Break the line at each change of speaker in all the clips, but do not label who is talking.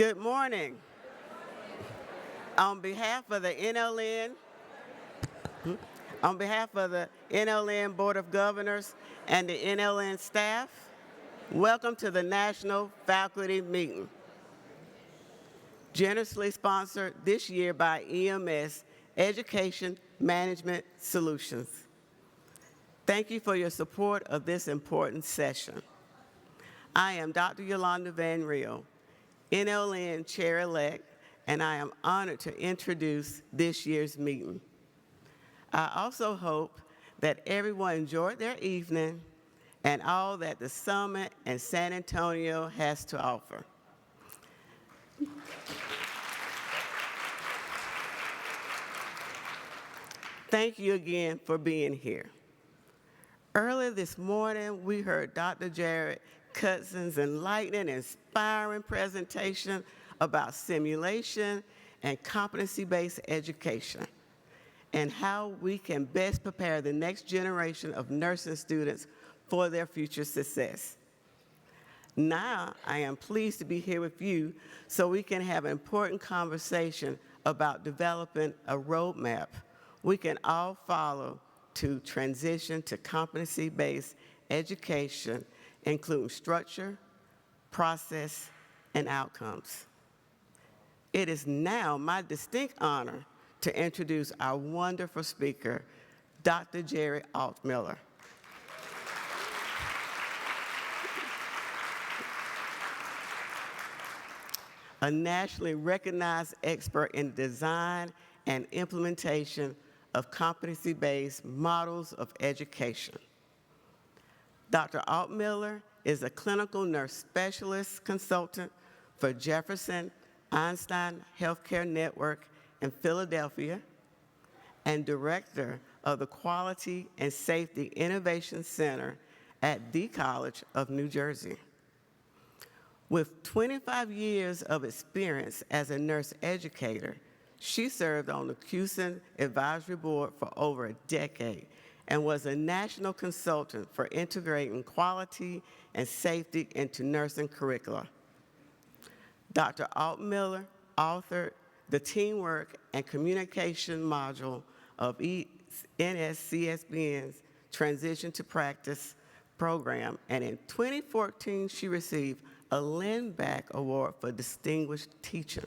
Good morning. On behalf of the NLN, on behalf of the NLN Board of Governors and the NLN staff, welcome to the National Faculty Meeting, generously sponsored this year by EMS, Education Management Solutions. Thank you for your support of this important session. I am Dr. Yolanda Van Riel, NLN Chair-elect, and I am honored to introduce this year's meeting. I also hope that everyone enjoyed their evening and all that the Summit and San Antonio has to offer. Thank you again for being here. Earlier this morning, we heard Dr. Gerry Almiller's enlightening, inspiring presentation about simulation and competency-based education and how we can best prepare the next generation of nursing students for their future success. Now, I am pleased to be here with you so we can have an important conversation about developing a roadmap we can all follow to transition to competency-based education, including structure, process, and outcomes. It is now my distinct honor to introduce our wonderful speaker, Dr. Gerry Altmiller. A nationally recognized expert in design and implementation of competency-based models of education. Dr. Altmiller is a clinical nurse specialist consultant for Jefferson Einstein Healthcare Network in Philadelphia and director of the Quality and Safety Innovation Center at the College of New Jersey. With 25 years of experience as a nurse educator, she served on the CUSN Advisory Board for over a decade and was a national consultant for integrating quality and safety into nursing curricula. Dr. Altmiller authored the Teamwork and Communication module of NSCSBN's Transition to Practice program, and in 2014, she received a Lindback Award for Distinguished Teaching.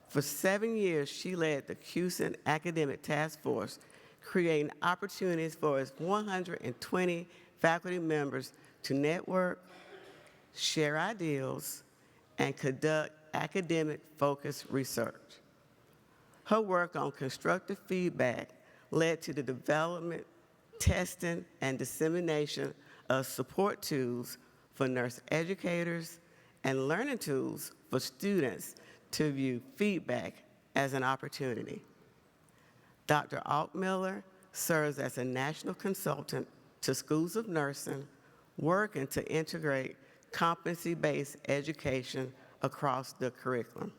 For 7 years, she led the CUSN Academic Task Force, creating opportunities for its 120 faculty members to network, share ideals, and conduct academic-focused research. Her work on constructive feedback led to the development, testing, and dissemination of support tools for nurse educators and learning tools for students to view feedback as an opportunity. Dr. Altmiller serves as a national consultant to schools of nursing, working to integrate competency-based education across the curriculum.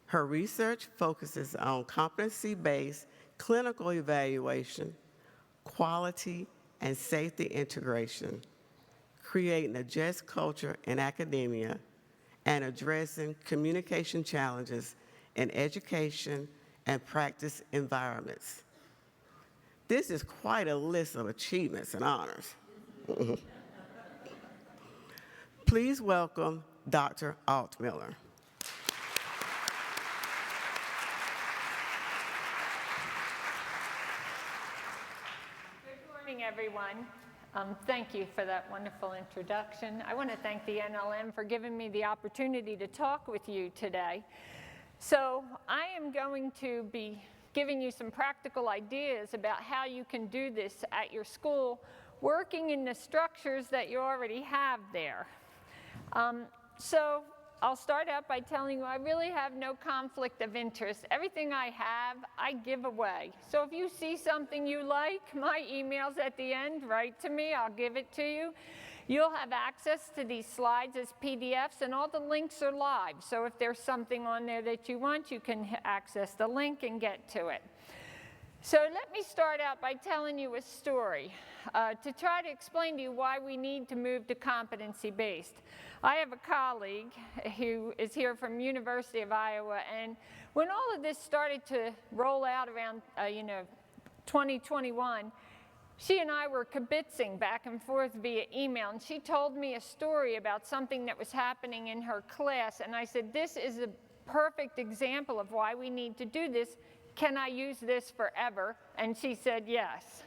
Her research focuses on competency-based clinical evaluation, quality and safety integration, creating a just culture in academia, and addressing communication challenges in education and practice environments. This is quite a list of achievements and honors. Please welcome Dr. Altmiller.
Good morning, everyone. Thank you for that wonderful introduction. I want to thank the NLM for giving me the opportunity to talk with you today. So I am going to be giving you some practical ideas about how you can do this at your school, working in the structures that you already have there. So I'll start out by telling you I really have no conflict of interest. Everything I have, I give away. So if you see something you like, my email's at the end, write to me, I'll give it to you. You'll have access to these slides as PDFs, and all the links are live. So if there's something on there that you want, you can access the link and get to it. So let me start out by telling you a story to try to explain to you why we need to move to competency-based. I have a colleague who is here from University of Iowa, and when all of this started to roll out around 2021, she and I were kibitzing back and forth via email, and she told me a story about something that was happening in her class, and I said, this is a perfect example of why we need to do this. Can I use this forever? And she said yes.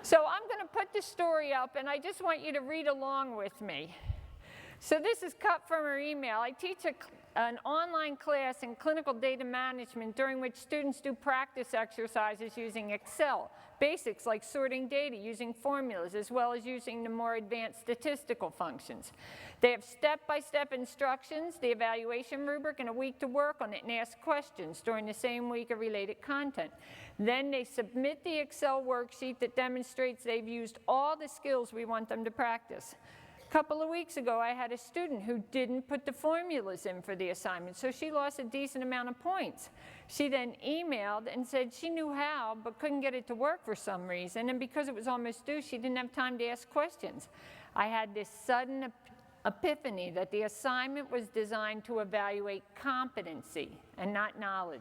So I'm going to put the story up, and I just want you to read along with me. So this is cut from her email. I teach an online class in clinical data management during which students do practice exercises using Excel, basics like sorting data using formulas, as well as using the more advanced statistical functions. They have step-by-step instructions, the evaluation rubric, and a week to work on it and ask questions during the same week of related content. Then they submit the Excel worksheet that demonstrates they've used all the skills we want them to practice. A couple of weeks ago, I had a student who didn't put the formulas in for the assignment, so she lost a decent amount of points. She then emailed and said she knew how, but couldn't get it to work for some reason, and because it was almost due, she didn't have time to ask questions. I had this sudden epiphany that the assignment was designed to evaluate competency and not knowledge.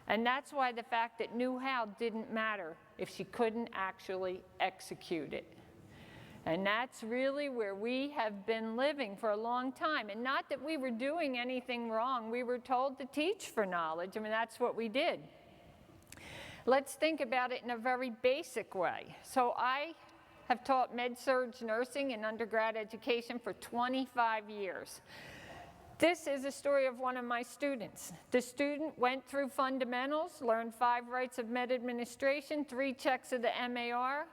And that's why the fact that knew how didn't matter if she couldn't actually execute it. And that's really where we have been living for a long time. And not that we were doing anything wrong. We were told to teach for knowledge. I mean, that's what we did. Let's think about it in a very basic way. So I have taught med-surg nursing in undergrad education for 25 years. This is a story of one of my students. The student went through fundamentals, learned 5 rights of med administration, 3 checks of the MAR,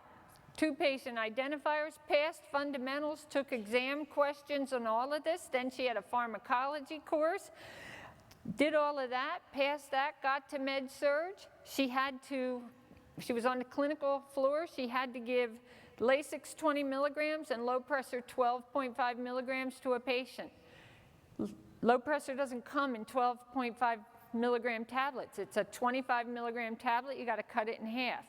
2 patient identifiers, passed fundamentals, took exam questions on all of this. Then she had a pharmacology course, did all of that, passed that, got to med-surg. She was on the clinical floor. She had to give Lasix 20 milligrams and low pressure 12.5 milligrams to a patient. Low pressure doesn't come in 12.5 milligram tablets. It's a 25 milligram tablet. You got to cut it in half.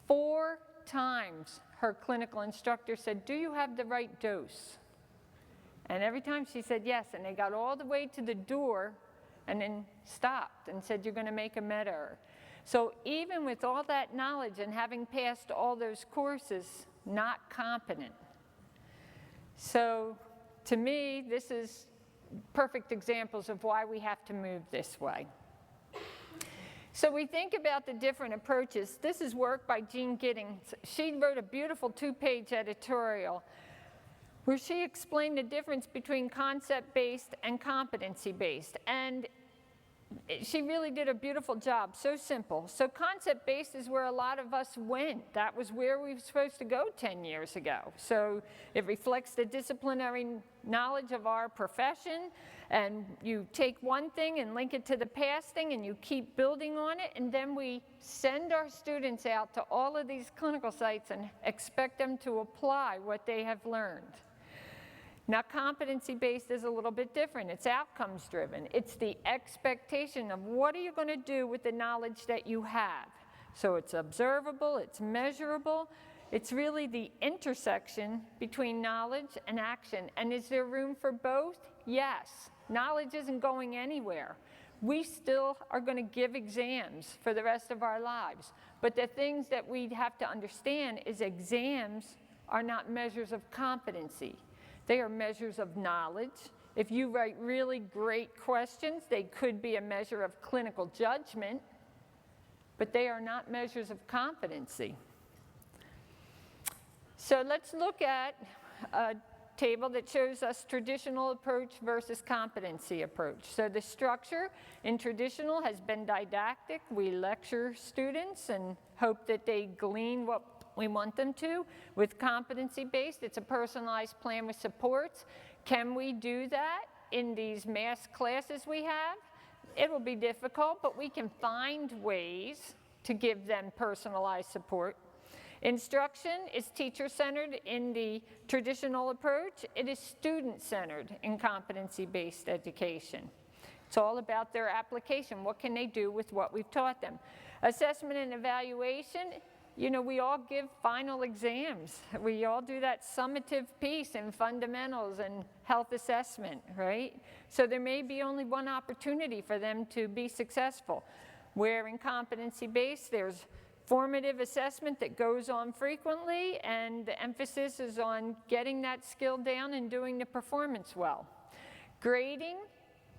4 times her clinical instructor said, do you have the right dose? And every time she said yes, and they got all the way to the door and then stopped and said, you're going to make a med error. So even with all that knowledge and having passed all those courses, not competent. So to me, this is perfect examples of why we have to move this way. So we think about the different approaches. This is work by Jean Giddings. She wrote a beautiful 2-page editorial where she explained the difference between concept-based and competency-based. And she really did a beautiful job, so simple. So concept-based is where a lot of us went. That was where we were supposed to go 10 years ago. So it reflects the disciplinary knowledge of our profession, and you take one thing and link it to the past thing, and you keep building on it, and then we send our students out to all of these clinical sites and expect them to apply what they have learned. Now, competency-based is a little bit different. It's outcomes-driven. It's the expectation of what are you going to do with the knowledge that you have. So it's observable, it's measurable. It's really the intersection between knowledge and action. And is there room for both? Yes. Knowledge isn't going anywhere. We still are going to give exams for the rest of our lives. But the things that we have to understand is exams are not measures of competency. They are measures of knowledge. If you write really great questions, they could be a measure of clinical judgment, but they are not measures of competency. So let's look at a table that shows us traditional approach versus competency approach. So the structure in traditional has been didactic. We lecture students and hope that they glean what we want them to. With competency-based, it's a personalized plan with supports. Can we do that in these mass classes we have? It will be difficult, but we can find ways to give them personalized support. Instruction is teacher-centered in the traditional approach. It is student-centered in competency-based education. It's all about their application. What can they do with what we've taught them? Assessment and evaluation, you know, we all give final exams. We all do that summative piece in fundamentals and health assessment, right? So there may be only one opportunity for them to be successful. Where in competency-based, there's formative assessment that goes on frequently, and the emphasis is on getting that skill down and doing the performance well. Grading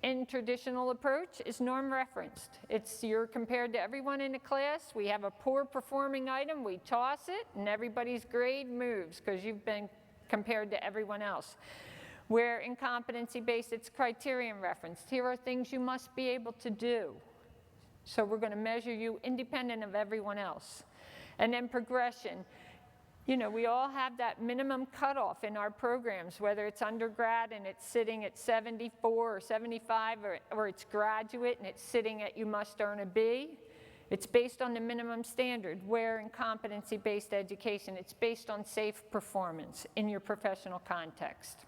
in traditional approach is norm referenced. You're compared to everyone in the class. We have a poor performing item, we toss it, and everybody's grade moves because you've been compared to everyone else. Where in competency-based, it's criterion referenced. Here are things you must be able to do. So we're going to measure you independent of everyone else. And then progression. You know, we all have that minimum cutoff in our programs, whether it's undergrad and it's sitting at 74 or 75, or it's graduate and it's sitting at you must earn a B. It's based on the minimum standard, where in competency-based education, it's based on safe performance in your professional context.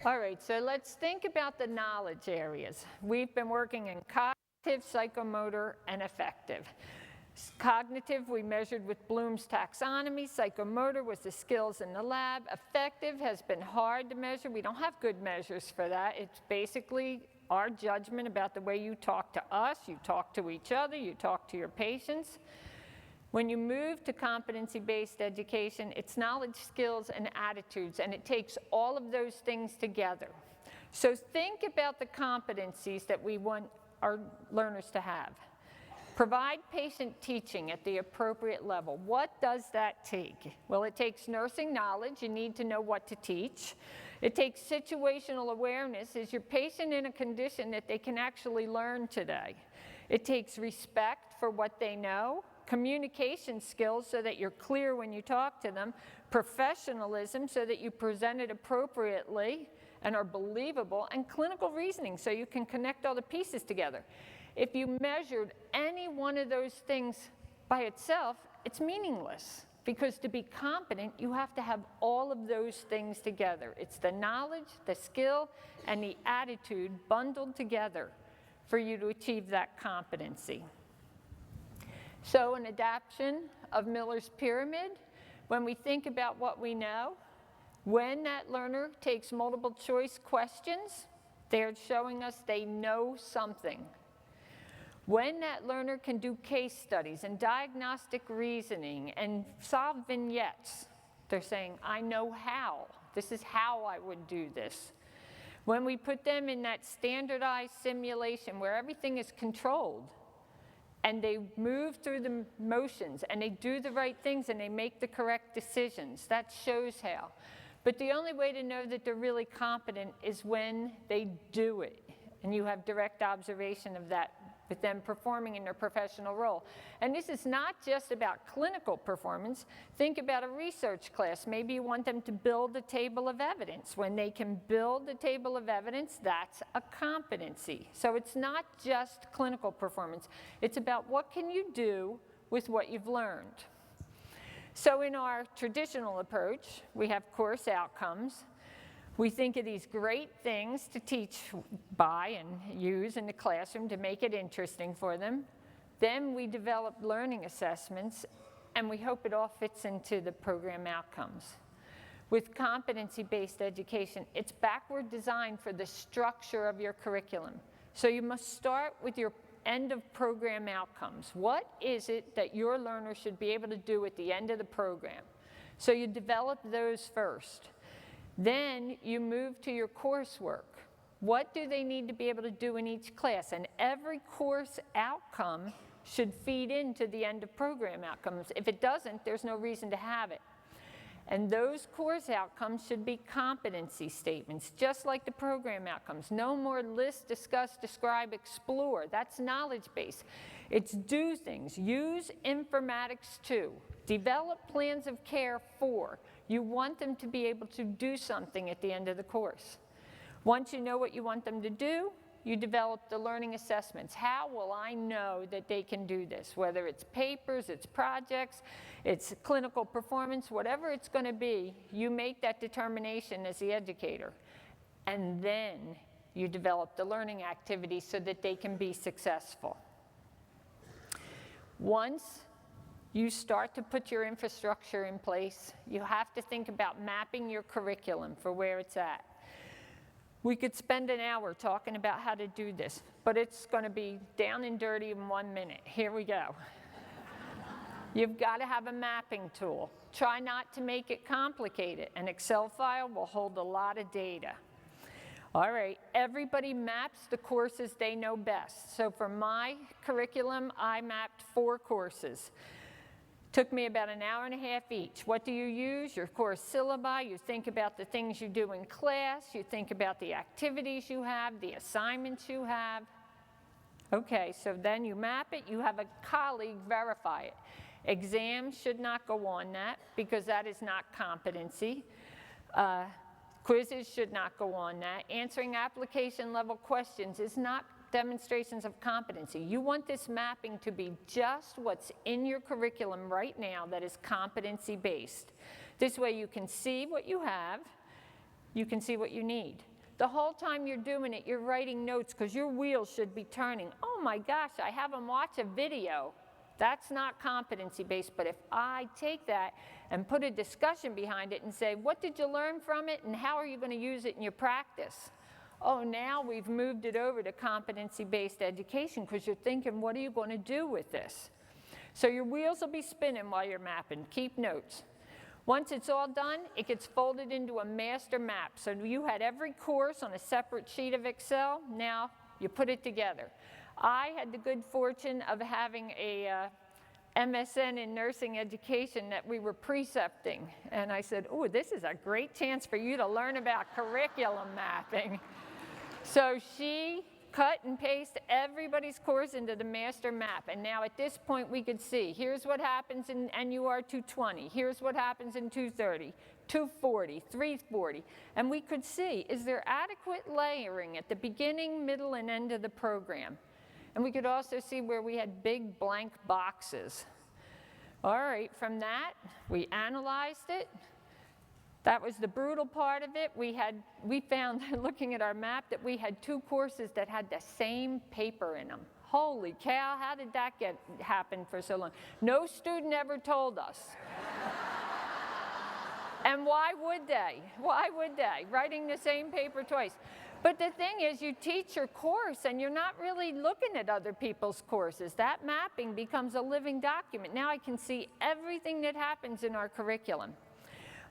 All right, so let's think about the knowledge areas. We've been working in cognitive, psychomotor, and affective. Cognitive, we measured with Bloom's taxonomy. Psychomotor was the skills in the lab. Affective has been hard to measure. We don't have good measures for that. It's basically our judgment about the way you talk to us, you talk to each other, you talk to your patients. When you move to competency-based education, it's knowledge, skills, and attitudes, and it takes all of those things together. So think about the competencies that we want our learners to have. Provide patient teaching at the appropriate level. What does that take? Well, it takes nursing knowledge. You need to know what to teach. It takes situational awareness. Is your patient in a condition that they can actually learn today? It takes respect for what they know. Communication skills so that you're clear when you talk to them. Professionalism so that you present it appropriately and are believable. And clinical reasoning so you can connect all the pieces together. If you measured any one of those things by itself, it's meaningless. Because to be competent, you have to have all of those things together. It's the knowledge, the skill, and the attitude bundled together for you to achieve that competency. So an adaptation of Miller's pyramid, when we think about what we know, when that learner takes multiple choice questions, they're showing us they know something. When that learner can do case studies and diagnostic reasoning and solve vignettes, they're saying, I know how. This is how I would do this. When we put them in that standardized simulation where everything is controlled, and they move through the motions, and they do the right things, and they make the correct decisions, that shows how. But the only way to know that they're really competent is when they do it, and you have direct observation of that with them performing in their professional role. And this is not just about clinical performance. Think about a research class. Maybe you want them to build a table of evidence. When they can build a table of evidence, that's a competency. So it's not just clinical performance. It's about what can you do with what you've learned. So in our traditional approach, we have course outcomes. We think of these great things to teach by and use in the classroom to make it interesting for them. Then we develop learning assessments, and we hope it all fits into the program outcomes. With competency-based education, it's backward designed for the structure of your curriculum. So you must start with your end of program outcomes. What is it that your learner should be able to do at the end of the program? So you develop those first. Then you move to your coursework. What do they need to be able to do in each class? And every course outcome should feed into the end of program outcomes. If it doesn't, there's no reason to have it. And those course outcomes should be competency statements, just like the program outcomes. No more list, discuss, describe, explore. That's knowledge base. It's do things. Use informatics to. Develop plans of care for. You want them to be able to do something at the end of the course. Once you know what you want them to do, you develop the learning assessments. How will I know that they can do this? Whether it's papers, it's projects, it's clinical performance, whatever it's going to be, you make that determination as the educator. And then you develop the learning activities so that they can be successful. Once you start to put your infrastructure in place, you have to think about mapping your curriculum for where it's at. We could spend an hour talking about how to do this, but it's going to be down and dirty in 1 minute. Here we go. You've got to have a mapping tool. Try not to make it complicated. An Excel file will hold a lot of data. All right, everybody maps the courses they know best. So for my curriculum, I mapped 4 courses. Took me about an hour and a half each. What do you use? Your course syllabi. You think about the things you do in class. You think about the activities you have, the assignments you have. Okay, so then you map it. You have a colleague verify it. Exams should not go on that because that is not competency. Quizzes should not go on that. Answering application level questions is not demonstrations of competency. You want this mapping to be just what's in your curriculum right now that is competency-based. This way you can see what you have, you can see what you need. The whole time you're doing it, you're writing notes because your wheels should be turning. Oh my gosh, I have them watch a video. That's not competency-based, but if I take that and put a discussion behind it and say, what did you learn from it and how are you going to use it in your practice? Oh, now we've moved it over to competency-based education because you're thinking, what are you going to do with this? So your wheels will be spinning while you're mapping. Keep notes. Once it's all done, it gets folded into a master map. So you had every course on a separate sheet of Excel. Now you put it together. I had the good fortune of having a MSN in nursing education that we were precepting. And I said, oh, this is a great chance for you to learn about curriculum mapping. So she cut and pasted everybody's course into the master map. And now at this point we could see, here's what happens in NUR 220. Here's what happens in 230, 240, 340. And we could see, is there adequate layering at the beginning, middle, and end of the program? And we could also see where we had big blank boxes. All right, from that, we analyzed it. That was the brutal part of it. We found, looking at our map, that we had 2 courses that had the same paper in them. Holy cow, how did that happen for so long? No student ever told us. And why would they? Why would they? Writing the same paper twice. But the thing is, you teach your course and you're not really looking at other people's courses. That mapping becomes a living document. Now I can see everything that happens in our curriculum.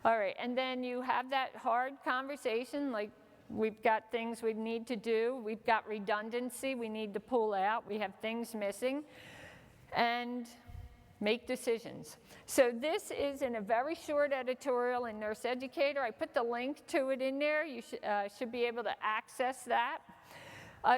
All right, and then you have that hard conversation, like we've got things we need to do, we've got redundancy we need to pull out, we have things missing, and make decisions. So this is in a very short editorial in Nurse Educator. I put the link to it in there. You should be able to access that.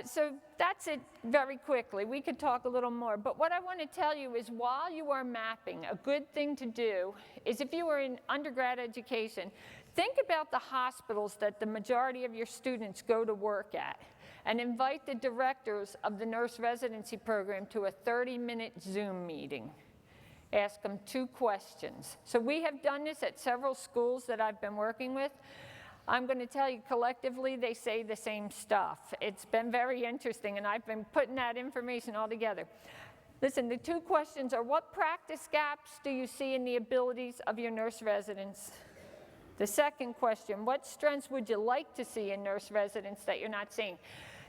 So that's it very quickly. We could talk a little more. But what I want to tell you is while you are mapping, a good thing to do is if you are in undergrad education, think about the hospitals that the majority of your students go to work at and invite the directors of the nurse residency program to a 30-minute Zoom meeting. Ask them 2 questions. So we have done this at several schools that I've been working with. I'm going to tell you, collectively, they say the same stuff. It's been very interesting, and I've been putting that information all together. Listen, the 2 questions are, what practice gaps do you see in the abilities of your nurse residents? The second question, what strengths would you like to see in nurse residents that you're not seeing?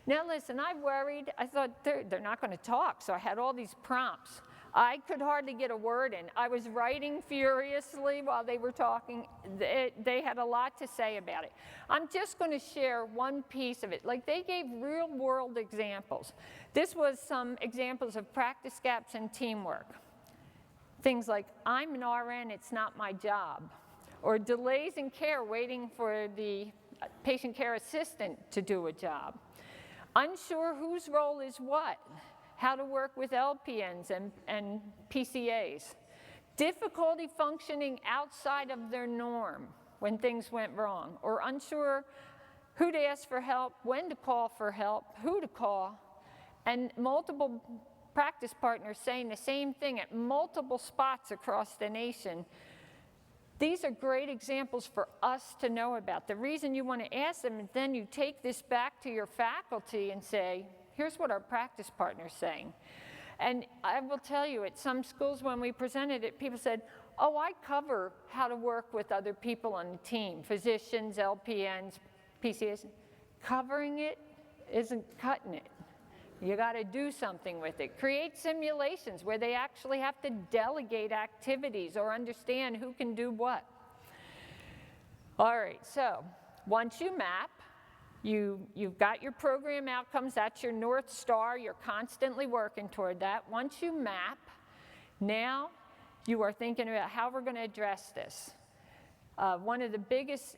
Now listen, I worried. I thought they're not going to talk, so I had all these prompts. I could hardly get a word in. I was writing furiously while they were talking. They had a lot to say about it. I'm just going to share one piece of it. Like, they gave real-world examples. This was some examples of practice gaps and teamwork. Things like, I'm an RN, it's not my job. Or delays in care, waiting for the patient care assistant to do a job. Unsure whose role is what. How to work with LPNs and PCAs. Difficulty functioning outside of their norm when things went wrong, or unsure who to ask for help, when to call for help, who to call, and multiple practice partners saying the same thing at multiple spots across the nation. These are great examples for us to know about. The reason you want to ask them is then you take this back to your faculty and say, here's what our practice partner's saying. And I will tell you, at some schools when we presented it, people said, oh, I cover how to work with other people on the team, physicians, LPNs, PCAs. Covering it isn't cutting it. You got to do something with it. Create simulations where they actually have to delegate activities or understand who can do what. All right, so once you map, you've got your program outcomes, that's your North Star, you're constantly working toward that. Once you map, now you are thinking about how we're going to address this. One of the biggest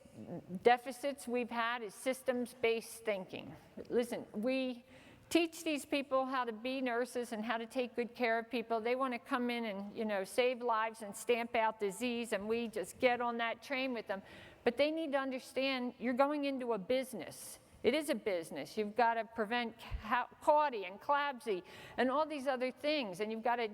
deficits we've had is systems-based thinking. Listen, we teach these people how to be nurses and how to take good care of people. They want to come in and, save lives and stamp out disease, and we just get on that train with them. But they need to understand you're going into a business. It is a business. You've got to prevent CAUTI and CLABSI and all these other things, and you've got to,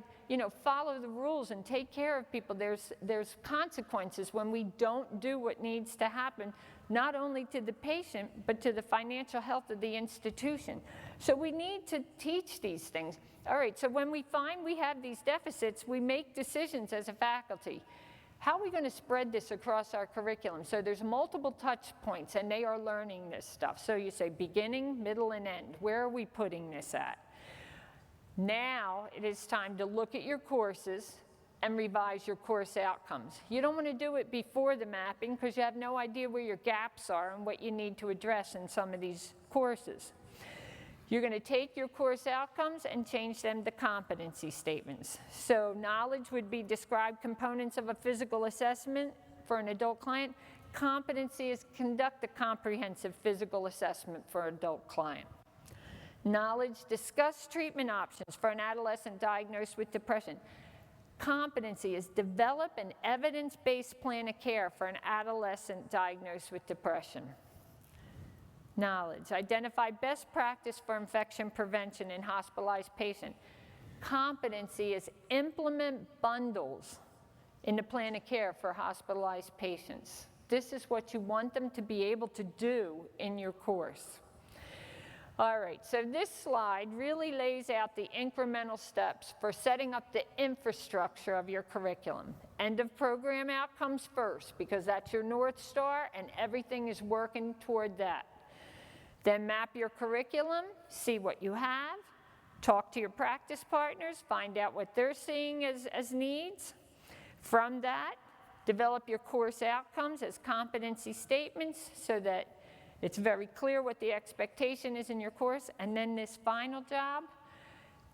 follow the rules and take care of people. There's consequences when we don't do what needs to happen, not only to the patient, but to the financial health of the institution. So we need to teach these things. All right, so when we find we have these deficits, we make decisions as a faculty. How are we going to spread this across our curriculum? So there's multiple touch points, and they are learning this stuff. So you say beginning, middle, and end. Where are we putting this at? Now it is time to look at your courses and revise your course outcomes. You don't want to do it before the mapping because you have no idea where your gaps are and what you need to address in some of these courses. You're going to take your course outcomes and change them to competency statements. So knowledge would be describe components of a physical assessment for an adult client. Competency is conduct a comprehensive physical assessment for an adult client. Knowledge, discuss treatment options for an adolescent diagnosed with depression. Competency is develop an evidence-based plan of care for an adolescent diagnosed with depression. Knowledge, identify best practice for infection prevention in hospitalized patient. Competency is implement bundles in the plan of care for hospitalized patients. This is what you want them to be able to do in your course. All right, so this slide really lays out the incremental steps for setting up the infrastructure of your curriculum. End of program outcomes first, because that's your North Star and everything is working toward that. Then map your curriculum, see what you have, talk to your practice partners, find out what they're seeing as needs. From that, develop your course outcomes as competency statements so that it's very clear what the expectation is in your course. And then this final job,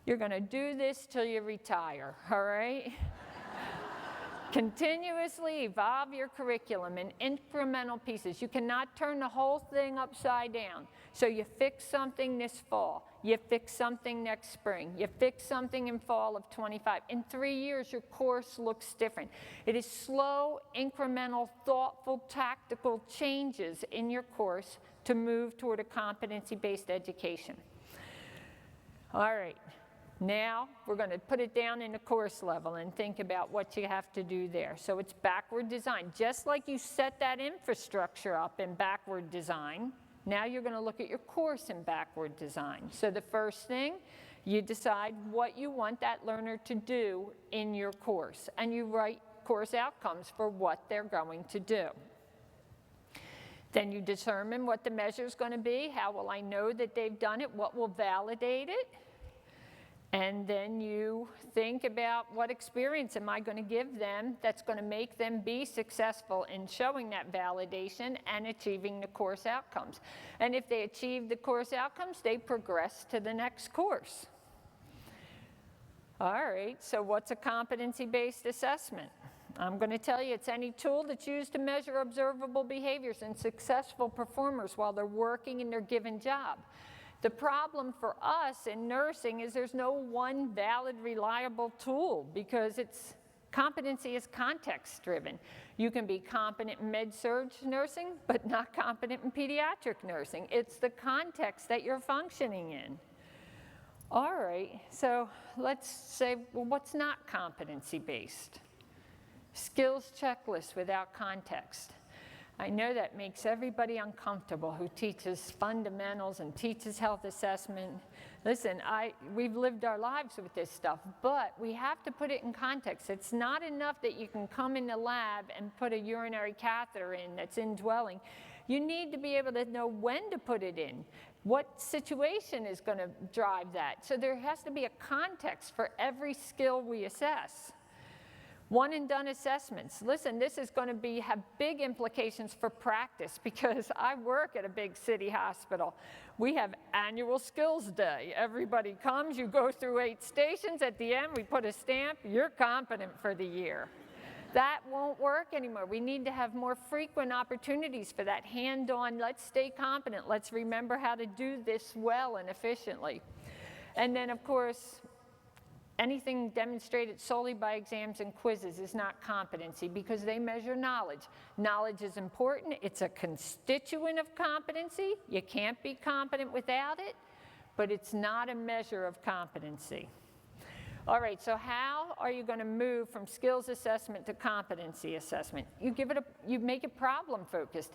you're going to do this till you retire, all right? Continuously evolve your curriculum in incremental pieces. You cannot turn the whole thing upside down. So you fix something this fall, you fix something next spring, you fix something in fall of 25. In 3 years, your course looks different. It is slow, incremental, thoughtful, tactical changes in your course to move toward a competency-based education. All right. Now, we're going to put it down in the course level and think about what you have to do there. So it's backward design. Just like you set that infrastructure up in backward design, now you're going to look at your course in backward design. So the first thing, you decide what you want that learner to do in your course, and you write course outcomes for what they're going to do. Then you determine what the measure is going to be. How will I know that they've done it? What will validate it? And then you think about what experience am I going to give them that's going to make them be successful in showing that validation and achieving the course outcomes. And if they achieve the course outcomes, they progress to the next course. All right, so what's a competency-based assessment? I'm going to tell you it's any tool that's used to measure observable behaviors in successful performers while they're working in their given job. The problem for us in nursing is there's no one valid, reliable tool because competency is context-driven. You can be competent in med-surg nursing, but not competent in pediatric nursing. It's the context that you're functioning in. All right, so let's say, well, what's not competency-based? Skills checklist without context. I know that makes everybody uncomfortable who teaches fundamentals and teaches health assessment. Listen, we've lived our lives with this stuff, but we have to put it in context. It's not enough that you can come in the lab and put a urinary catheter in that's indwelling. You need to be able to know when to put it in. What situation is going to drive that? So there has to be a context for every skill we assess. One and done assessments. Listen, this is going to have big implications for practice because I work at a big city hospital. We have annual skills day. Everybody comes, you go through 8 stations. At the end, we put a stamp, you're competent for the year. That won't work anymore. We need to have more frequent opportunities for that hand-on, let's stay competent, let's remember how to do this well and efficiently. And then, of course, anything demonstrated solely by exams and quizzes is not competency because they measure knowledge. Knowledge is important. It's a constituent of competency. You can't be competent without it, but it's not a measure of competency. All right, so how are you going to move from skills assessment to competency assessment? You make it problem focused.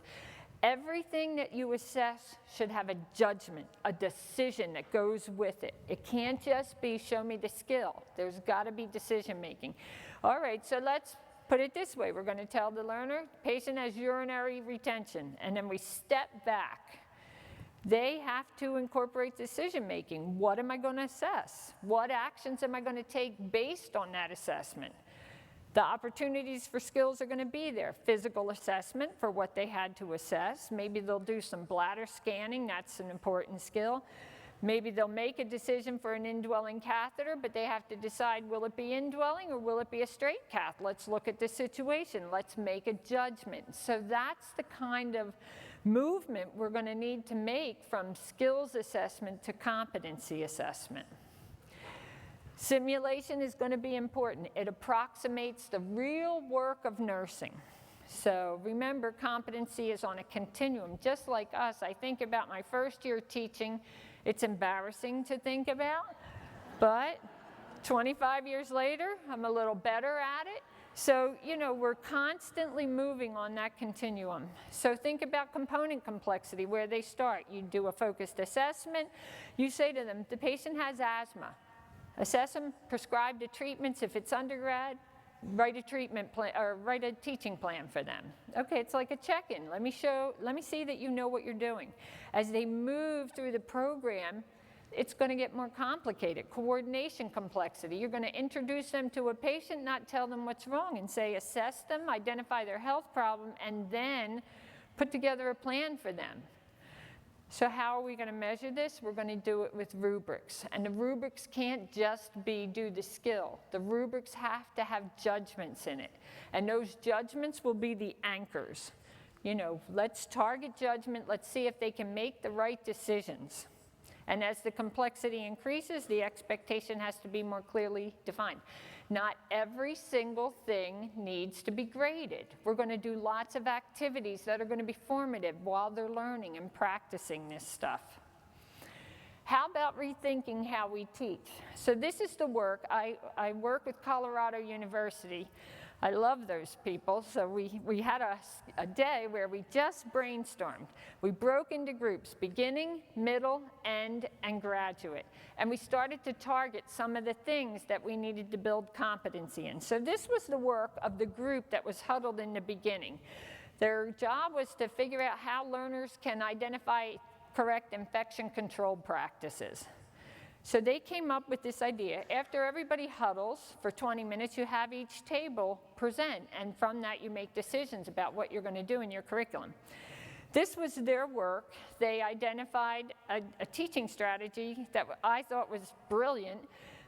Everything that you assess should have a judgment, a decision that goes with it. It can't just be show me the skill. There's got to be decision making. All right, so let's put it this way. We're going to tell the learner, patient has urinary retention, and then we step back. They have to incorporate decision making. What am I going to assess? What actions am I going to take based on that assessment? The opportunities for skills are going to be there. Physical assessment for what they had to assess. Maybe they'll do some bladder scanning. That's an important skill. Maybe they'll make a decision for an indwelling catheter, but they have to decide, will it be indwelling or will it be a straight cath? Let's look at the situation. Let's make a judgment. So that's the kind of movement we're going to need to make from skills assessment to competency assessment. Simulation is going to be important. It approximates the real work of nursing. So remember, competency is on a continuum, just like us. I think about my first year teaching. It's embarrassing to think about, but 25 years later, I'm a little better at it. So, we're constantly moving on that continuum. So think about component complexity, where they start. You do a focused assessment. You say to them, the patient has asthma. Assess them, prescribe the treatments. If it's undergrad, write a treatment plan or write a teaching plan for them. Okay, it's like a check-in. Let me see that you know what you're doing. As they move through the program, it's going to get more complicated. Coordination complexity. You're going to introduce them to a patient, not tell them what's wrong, and say assess them, identify their health problem, and then put together a plan for them. So how are we going to measure this? We're going to do it with rubrics. And the rubrics can't just be do the skill. The rubrics have to have judgments in it. And those judgments will be the anchors. Let's target judgment. Let's see if they can make the right decisions. And as the complexity increases, the expectation has to be more clearly defined. Not every single thing needs to be graded. We're going to do lots of activities that are going to be formative while they're learning and practicing this stuff. How about rethinking how we teach? So this is the work. I work with Colorado University. I love those people. So we had a day where we just brainstormed. We broke into groups, beginning, middle, end, and graduate. And we started to target some of the things that we needed to build competency in. So this was the work of the group that was huddled in the beginning. Their job was to figure out how learners can identify correct infection control practices. So they came up with this idea. After everybody huddles for 20 minutes, you have each table present, and from that you make decisions about what you're going to do in your curriculum. This was their work. They identified a teaching strategy that I thought was brilliant.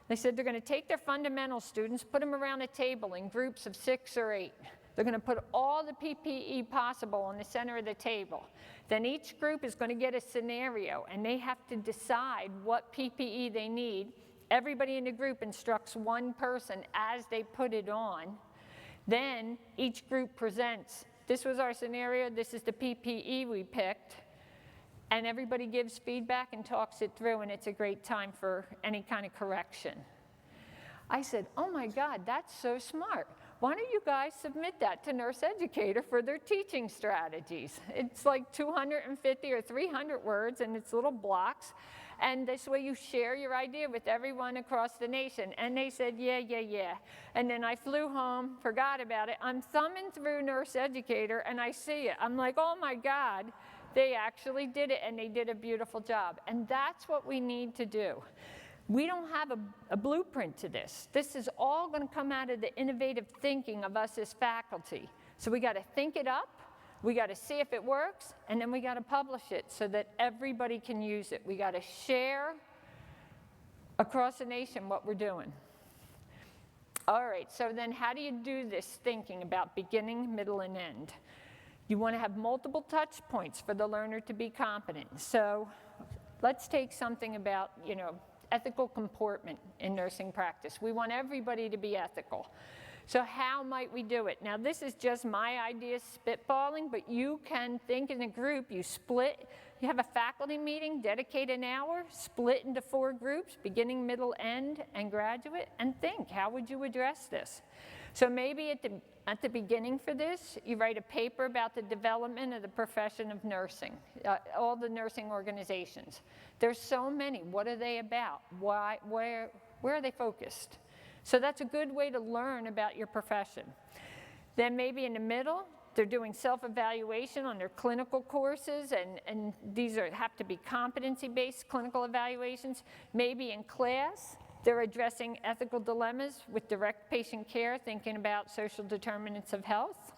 They said they're going to take their fundamental students, put them around a table in groups of 6 or 8. They're going to put all the PPE possible in the center of the table. Then each group is going to get a scenario, and they have to decide what PPE they need. Everybody in the group instructs one person as they put it on. Then each group presents, this was our scenario, this is the PPE we picked, and everybody gives feedback and talks it through, and it's a great time for any kind of correction. I said, oh my God, that's so smart. why don't you guys submit that to Nurse Educator for their teaching strategies? It's like 250 or 300 words, and it's little blocks. And this way you share your idea with everyone across the nation. And they said, yeah. And then I flew home, forgot about it. I'm thumbing through Nurse Educator, and I see it. I'm like, oh my God, they actually did it, and they did a beautiful job. And that's what we need to do. We don't have a blueprint to this. This is all going to come out of the innovative thinking of us as faculty. So we got to think it up. We got to see if it works, and then we got to publish it so that everybody can use it. We got to share across the nation what we're doing. All right, so then how do you do this thinking about beginning, middle, and end? You want to have multiple touch points for the learner to be competent. So let's take something about, ethical comportment in nursing practice. We want everybody to be ethical. So how might we do it? Now, this is just my idea spitballing, but you can think in a group. You have a faculty meeting, dedicate an hour, split into 4 groups, beginning, middle, end, and graduate, and think, how would you address this? So maybe at the beginning for this, you write a paper about the development of the profession of nursing, all the nursing organizations. There's so many. What are they about? Why, where are they focused? So that's a good way to learn about your profession. Then maybe in the middle, they're doing self-evaluation on their clinical courses, and these have to be competency-based clinical evaluations. Maybe in class, they're addressing ethical dilemmas with direct patient care, thinking about social determinants of health.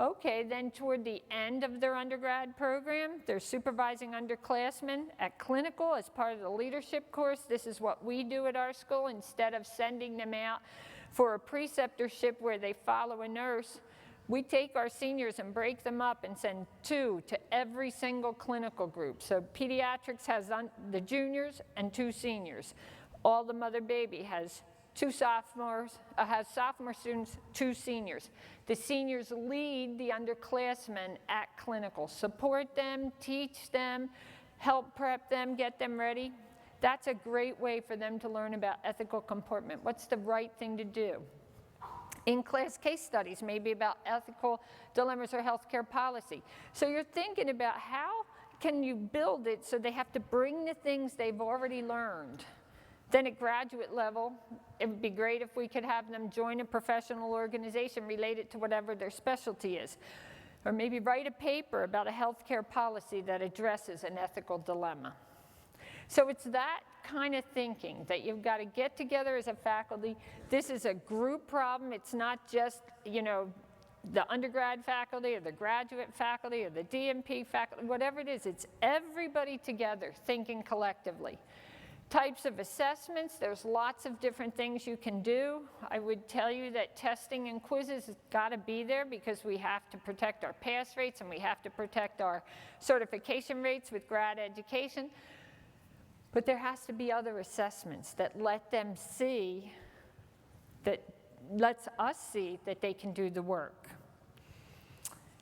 Okay, then toward the end of their undergrad program, they're supervising underclassmen at clinical as part of the leadership course. This is what we do at our school. Instead of sending them out for a preceptorship where they follow a nurse, we take our seniors and break them up and send 2 to every single clinical group. So pediatrics has the juniors and 2 seniors. All the mother baby has 2 sophomores, has sophomore students, 2 seniors. The seniors lead the underclassmen at clinical, support them, teach them, help prep them, get them ready. That's a great way for them to learn about ethical comportment. What's the right thing to do? In-class case studies, maybe about ethical dilemmas or healthcare policy. So you're thinking about how can you build it so they have to bring the things they've already learned. Then at graduate level, it would be great if we could have them join a professional organization related to whatever their specialty is. Or maybe write a paper about a healthcare policy that addresses an ethical dilemma. So it's that kind of thinking that you've got to get together as a faculty. This is a group problem. It's not just, the undergrad faculty or the graduate faculty or the DMP faculty, whatever it is. It's everybody together thinking collectively. Types of assessments, there's lots of different things you can do. I would tell you that testing and quizzes has got to be there because we have to protect our pass rates and we have to protect our certification rates with grad education. But there has to be other assessments that let them see, that lets us see that they can do the work.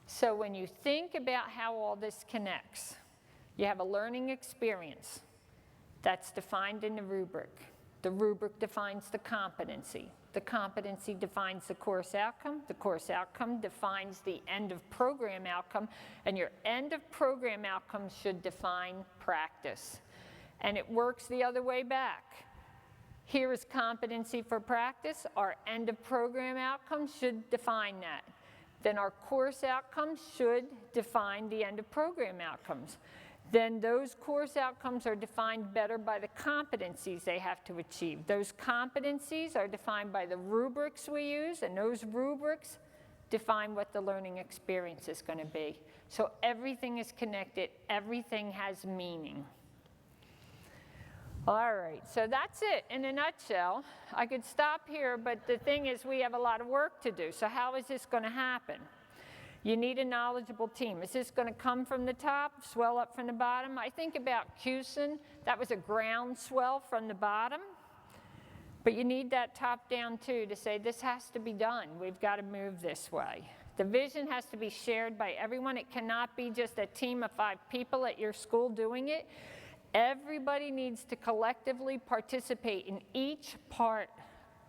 So when you think about how all this connects, you have a learning experience. That's defined in the rubric. The rubric defines the competency. The competency defines the course outcome. The course outcome defines the end of program outcome. And your end of program outcome should define practice. And it works the other way back. Here is competency for practice. Our end of program outcome should define that. Then our course outcomes should define the end of program outcomes. Then those course outcomes are defined better by the competencies they have to achieve. Those competencies are defined by the rubrics we use, and those rubrics define what the learning experience is going to be. So everything is connected, everything has meaning. All right, so that's it in a nutshell. I could stop here, but the thing is we have a lot of work to do. So how is this going to happen? You need a knowledgeable team. Is this going to come from the top, swell up from the bottom? I think about CUSIN. That was a ground swell from the bottom. But you need that top down too to say this has to be done. We've got to move this way. The vision has to be shared by everyone. It cannot be just a team of 5 people at your school doing it. Everybody needs to collectively participate in each part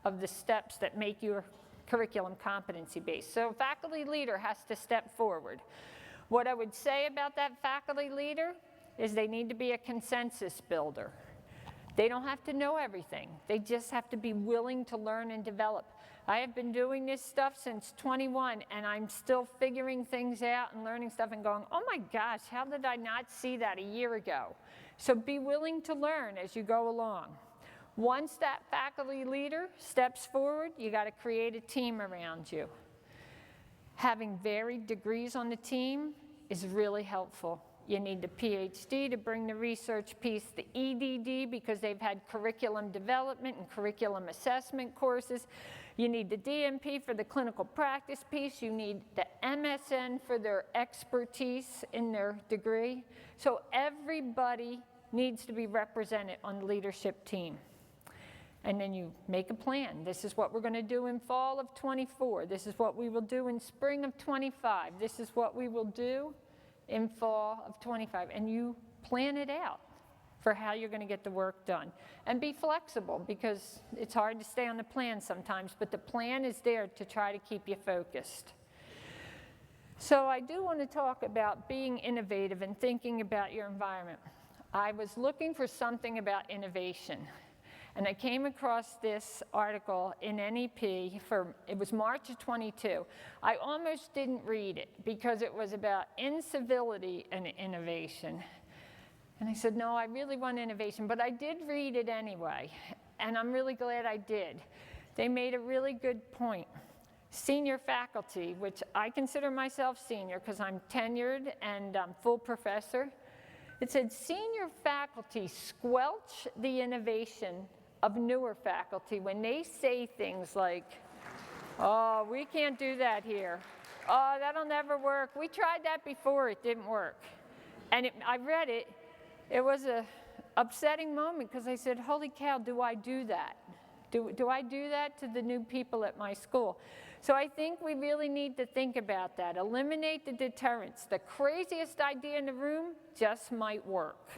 of the steps that make your curriculum competency-based. So a faculty leader has to step forward. What I would say about that faculty leader is they need to be a consensus builder. They don't have to know everything. They just have to be willing to learn and develop. I have been doing this stuff since 21, and I'm still figuring things out and learning stuff and going, oh my gosh, how did I not see that a year ago? So be willing to learn as you go along. Once that faculty leader steps forward, you got to create a team around you. Having varied degrees on the team is really helpful. You need the PhD to bring the research piece, the EDD because they've had curriculum development and curriculum assessment courses. You need the DMP for the clinical practice piece. You need the MSN for their expertise in their degree. So everybody needs to be represented on the leadership team. And then you make a plan. This is what we're going to do in fall of 24. This is what we will do in spring of 25. This is what we will do in fall of 25. And you plan it out for how you're going to get the work done. And be flexible because it's hard to stay on the plan sometimes, but the plan is there to try to keep you focused. So I do want to talk about being innovative and thinking about your environment. I was looking for something about innovation. And I came across this article in NEP it was March of 22. I almost didn't read it because it was about incivility and innovation. And I said, no, I really want innovation, but I did read it anyway, and I'm really glad I did. They made a really good point. Senior faculty, which I consider myself senior because I'm tenured and full professor, it said senior faculty squelch the innovation of newer faculty when they say things like, oh, we can't do that here. Oh, that'll never work. We tried that before, it didn't work. And I read it, it was an upsetting moment because I said, holy cow, do I do that? Do I do that to the new people at my school? So I think we really need to think about that. Eliminate the deterrence. The craziest idea in the room just might work.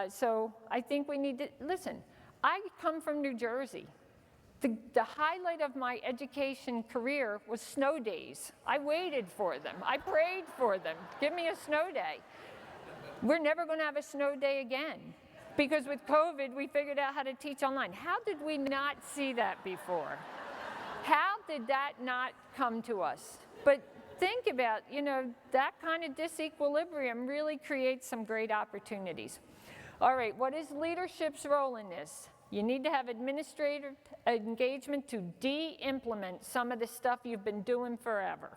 So I think we need to, listen, I come from New Jersey. The highlight of my education career was snow days. I waited for them. I prayed for them. Give me a snow day. We're never going to have a snow day again because with COVID, we figured out how to teach online. How did we not see that before? How did that not come to us? But think about, that kind of disequilibrium really creates some great opportunities. All right, what is leadership's role in this? You need to have administrative engagement to de-implement some of the stuff you've been doing forever.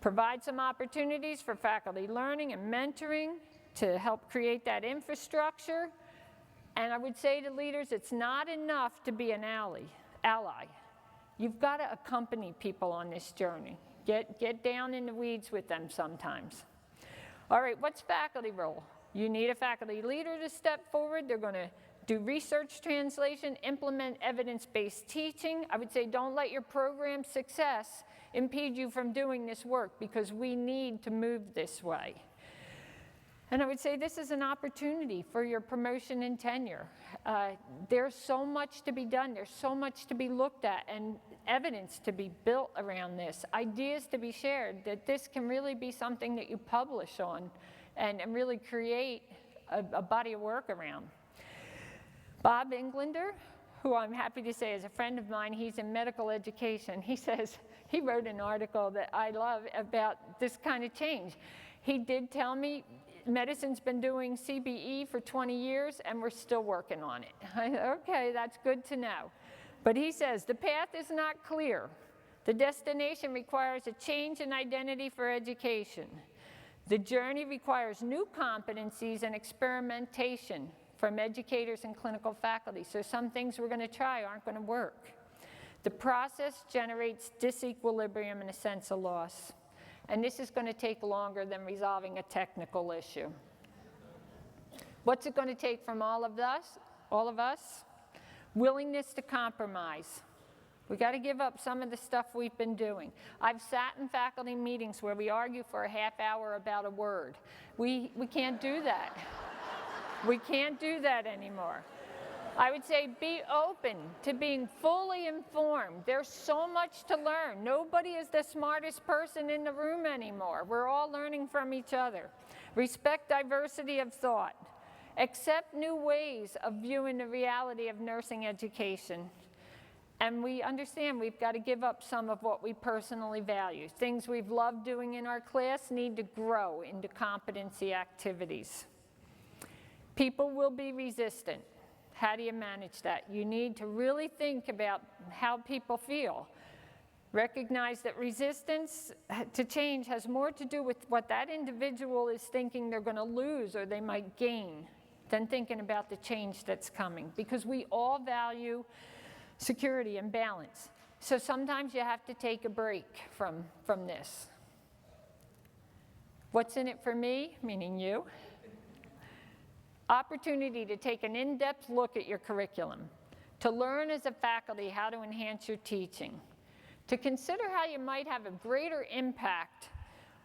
Provide some opportunities for faculty learning and mentoring to help create that infrastructure. And I would say to leaders, it's not enough to be an ally. You've got to accompany people on this journey. Get down in the weeds with them sometimes. All right, what's faculty role? You need a faculty leader to step forward. They're going to do research translation, implement evidence-based teaching. I would say don't let your program success impede you from doing this work because we need to move this way. And I would say this is an opportunity for your promotion and tenure. There's so much to be done. There's so much to be looked at and evidence to be built around this, ideas to be shared, that this can really be something that you publish on and really create a body of work around. Bob Englander, who I'm happy to say is a friend of mine, he's in medical education. He wrote an article that I love about this kind of change. He did tell me medicine's been doing CBE for 20 years and we're still working on it. Okay, that's good to know. But he says, the path is not clear. The destination requires a change in identity for education. The journey requires new competencies and experimentation from educators and clinical faculty. So some things we're going to try aren't going to work. The process generates disequilibrium and a sense of loss. And this is going to take longer than resolving a technical issue. What's it going to take from all of us? Willingness to compromise. We got to give up some of the stuff we've been doing. I've sat in faculty meetings where we argue for a half hour about a word. We can't do that. We can't do that anymore. I would say be open to being fully informed. There's so much to learn. Nobody is the smartest person in the room anymore. We're all learning from each other. Respect diversity of thought. Accept new ways of viewing the reality of nursing education. And we understand we've got to give up some of what we personally value. Things we've loved doing in our class need to grow into competency activities. People will be resistant. How do you manage that? You need to really think about how people feel. Recognize that resistance to change has more to do with what that individual is thinking they're going to lose or they might gain than thinking about the change that's coming, because we all value security and balance. So sometimes you have to take a break from this. What's in it for me, meaning you? Opportunity to take an in-depth look at your curriculum, to learn as a faculty how to enhance your teaching, to consider how you might have a greater impact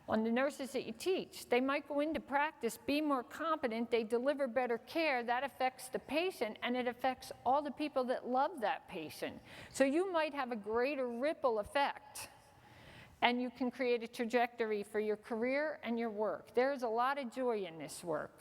on the nurses that you teach. They might go into practice, be more competent, they deliver better care. That affects the patient, and it affects all the people that love that patient. So you might have a greater ripple effect, and you can create a trajectory for your career and your work. There's a lot of joy in this work.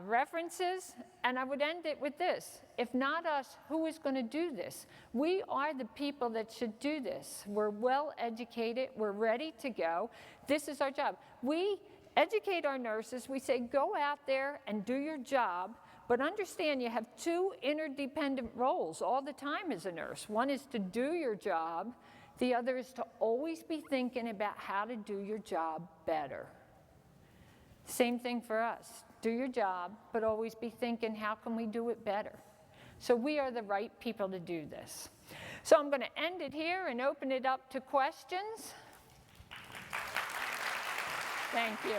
References, and I would end it with this. If not us, who is going to do this? We are the people that should do this. We're well educated, we're ready to go. This is our job. We educate our nurses, we say go out there and do your job, but understand you have two interdependent roles all the time as a nurse. One is to do your job, the other is to always be thinking about how to do your job better. Same thing for us. Do your job, but always be thinking, how can we do it better? So we are the right people to do this. So I'm going to end it here and open it up to questions. Thank you.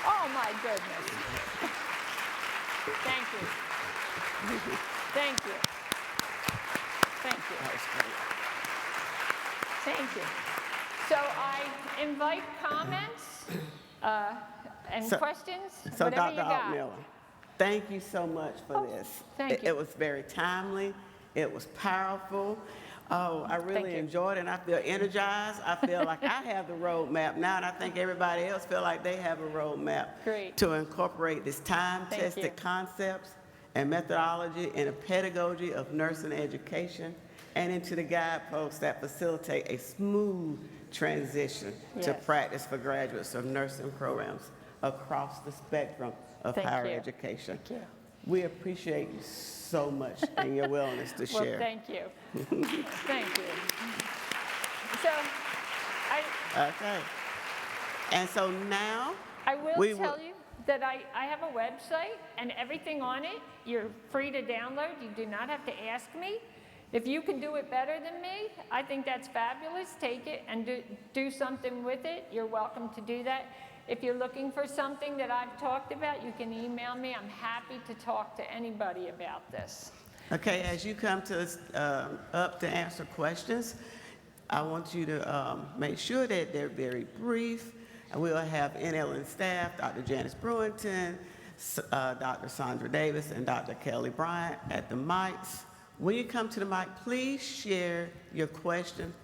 Oh my goodness. Thank you. Thank you. Thank you.
That was great.
Thank you. So I invite comments and questions,
So
whatever
Dr.
you got.
Altmiller, thank you so much for this.
Thank you.
It was very timely. It was powerful. Oh, I really
you.
enjoyed it, and I feel energized. I feel like I have the roadmap now, and I think everybody else feel like they have a roadmap
Great.
to incorporate this
Thank you.
time-tested concepts and methodology in a pedagogy of nursing education and into the guideposts that facilitate a smooth transition to
Yes.
practice for graduates of nursing programs across the spectrum of
Thank
higher
you.
education.
Thank you.
We appreciate you so much and your willingness to
Well,
share.
thank you. Thank you. So
Okay. And so now,
I will
we
tell you that I have a website, and everything on it, you're free to download. You do not have to ask me. If you can do it better than me, I think that's fabulous. Take it and do something with it. You're welcome to do that. If you're looking for something that I've talked about, you can email me. I'm happy to talk to anybody about this.
okay, as you come to up to answer questions, I want you to make sure that they're very brief. We'll have NLN staff, Dr. Janice Brewington, Dr. Sandra Davis, and Dr. Kelly Bryant at the mics. When you come to the mic, please share your question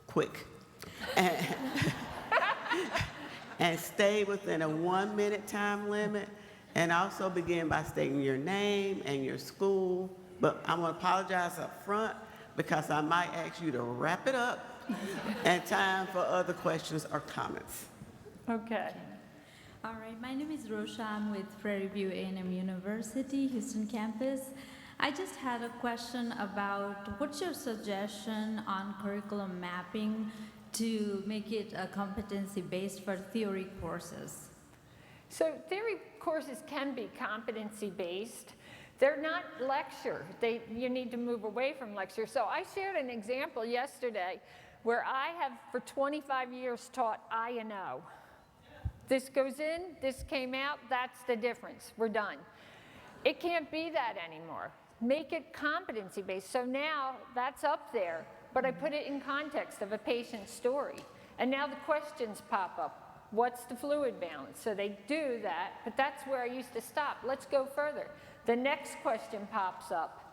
quick. And stay within a 1-minute time limit. And also begin by stating your name and your school. But I'm going to apologize up front because I might ask you to wrap it up and time for other questions or comments.
Okay.
All right, my name is Rosha. I'm with Prairie View A&M University, Houston campus. I just had a question about what's your suggestion on curriculum mapping to make it a competency-based for theory courses?
So theory courses can be competency-based. They're not lecture. You need to move away from lecture. So I shared an example yesterday where I have for 25 years taught I and O. This goes in, this came out, that's the difference. We're done. It can't be that anymore. Make it competency-based. So now that's up there, but I put it in context of a patient's story. And now the questions pop up. What's the fluid balance? So they do that, but that's where I used to stop. Let's go further. The next question pops up.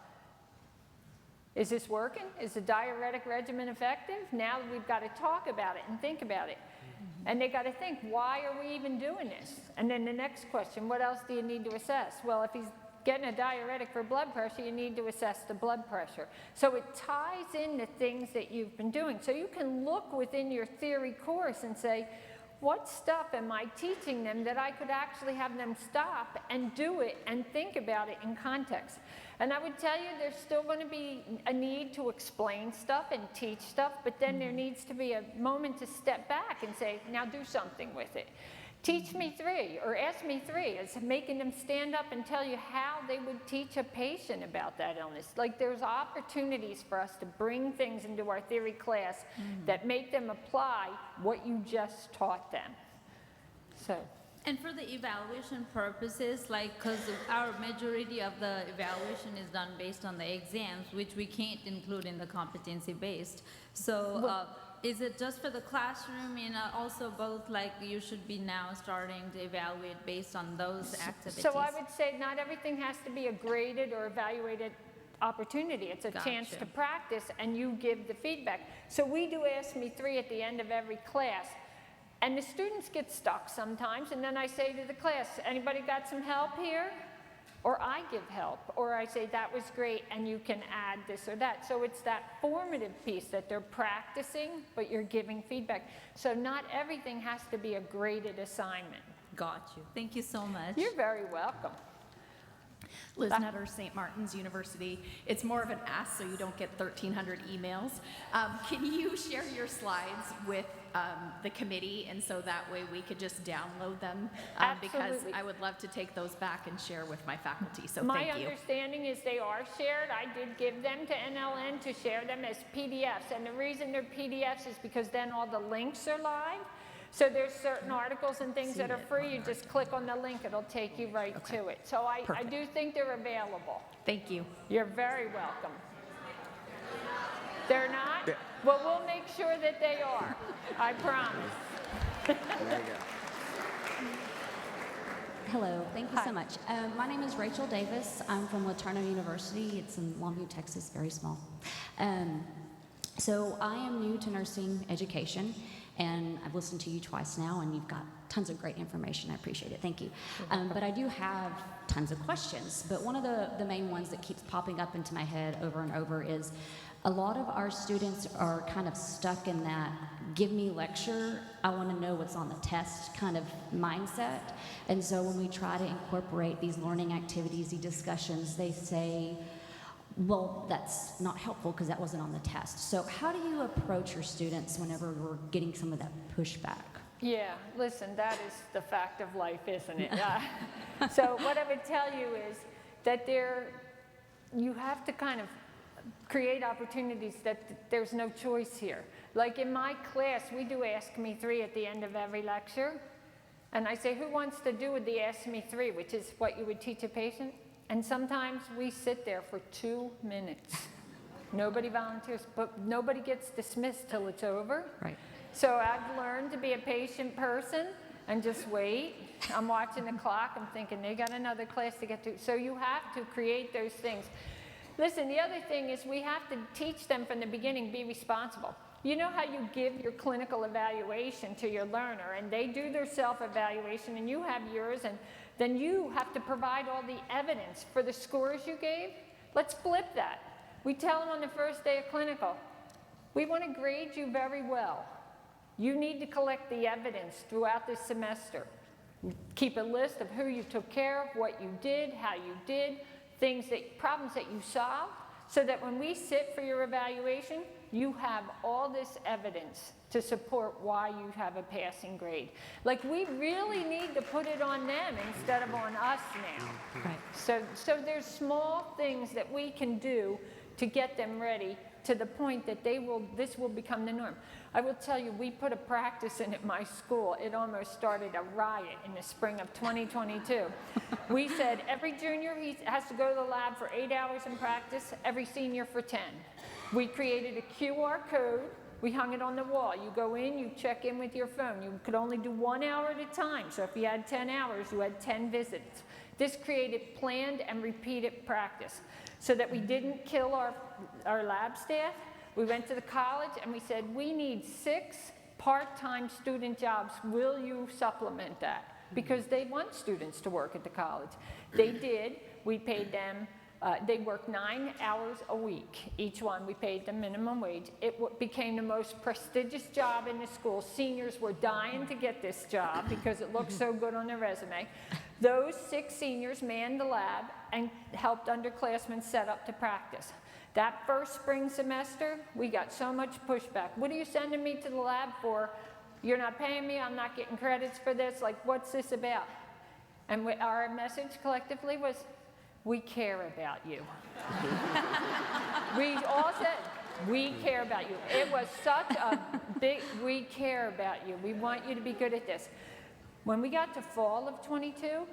Is this working? Is the diuretic regimen effective? Now we've got to talk about it and think about it. And they got to think, why are we even doing this? And then the next question, what else do you need to assess? Well, if he's getting a diuretic for blood pressure, you need to assess the blood pressure. So it ties into things that you've been doing. So you can look within your theory course and say, what stuff am I teaching them that I could actually have them stop and do it and think about it in context? And I would tell you there's still going to be a need to explain stuff and teach stuff, but then there needs to be a moment to step back and say, now do something with it. Teach me 3 or ask me 3. It's making them stand up and tell you how they would teach a patient about that illness. Like there's opportunities for us to bring things into our theory class that make them apply what you just taught them. So.
And for the evaluation purposes, like, because our majority of the evaluation is done based on the exams, which we can't include in the competency-based. So is it just for the classroom and also both, like, you should be now starting to evaluate based on those activities?
So I would say not everything has to be a graded or evaluated opportunity. It's a chance to practice and you give the feedback. So we do Ask Me 3 at the end of every class. And the students get stuck sometimes, and then I say to the class, anybody got some help here? Or I give help, or I say, that was great, and you can add this or that. So it's that formative piece that they're practicing, but you're giving feedback. So not everything has to be a graded assignment.
Got you. Thank you so much.
You're very welcome.
Liz Nutter, St. Martin's University. It's more of an ask so you don't get 1,300 emails. Can you share your slides with the committee, and so that way we could just download them? Because
Absolutely.
I would love to take those back and share with my faculty, so
My
thank you.
understanding is they are shared. I did give them to NLN to share them as PDFs. And the reason they're PDFs is because then all the links are live. So there's certain articles and things that are free. You just click on the link, it'll take you right to it. So I do think they're available.
Thank you.
You're very welcome. They're not?
Yeah.
Well, we'll make sure that they are. I promise.
There you go.
Hello, thank you
Hi.
so much. My name is Rachel Davis. I'm from Laterno University. It's in Longview, Texas, very small. So I am new to nursing education, and I've listened to you twice now, and you've got tons of great information. I appreciate it. Thank you. But I do have tons of questions. But one of the main ones that keeps popping up into my head over and over is a lot of our students are kind of stuck in that give me lecture, I want to know what's on the test kind of mindset. And so when we try to incorporate these learning activities, these discussions, they say, well, that's not helpful because that wasn't on the test. So how do you approach your students whenever we're getting some of that pushback?
Yeah, listen, that is the fact of life, isn't it? So what I would tell you is that you have to kind of create opportunities that there's no choice here. Like in my class, we do Ask Me 3 at the end of every lecture. And I say, who wants to do the Ask Me 3, which is what you would teach a patient? And sometimes we sit there for 2 minutes. Nobody volunteers, but nobody gets dismissed till it's over.
Right.
So I've learned to be a patient person and just wait. I'm watching the clock. I'm thinking, they got another class to get to. So you have to create those things. Listen, the other thing is we have to teach them from the beginning, be responsible. You know how you give your clinical evaluation to your learner, and they do their self-evaluation, and you have yours, and then you have to provide all the evidence for the scores you gave? Let's flip that. We tell them on the first day of clinical, we want to grade you very well. You need to collect the evidence throughout this semester. Keep a list of who you took care of, what you did, how you did, problems that you solved, so that when we sit for your evaluation, you have all this evidence to support why you have a passing grade. Like, we really need to put it on them instead of on us now.
Right.
So there's small things that we can do to get them ready to the point that this will become the norm. I will tell you, we put a practice in at my school. It almost started a riot in the spring of 2022. We said every junior has to go to the lab for 8 hours in practice, every senior for 10. We created a QR code. We hung it on the wall. You go in, you check in with your phone. You could only do 1 hour at a time. So if you had 10 hours, you had 10 visits. This created planned and repeated practice so that we didn't kill our lab staff. We went to the college and we said, we need 6 part-time student jobs. Will you supplement that? Because they want students to work at the college. They did. We paid them. They worked 9 hours a week, each one. We paid them minimum wage. It became the most prestigious job in the school. Seniors were dying to get this job because it looked so good on their resume. Those 6 seniors manned the lab and helped underclassmen set up to practice. That first spring semester, we got so much pushback. What are you sending me to the lab for? You're not paying me, I'm not getting credits for this, like what's this about? And our message collectively was, we care about you. We all said, we care about you. It was such a big, we care about you. We want you to be good at this. When we got to fall of 22,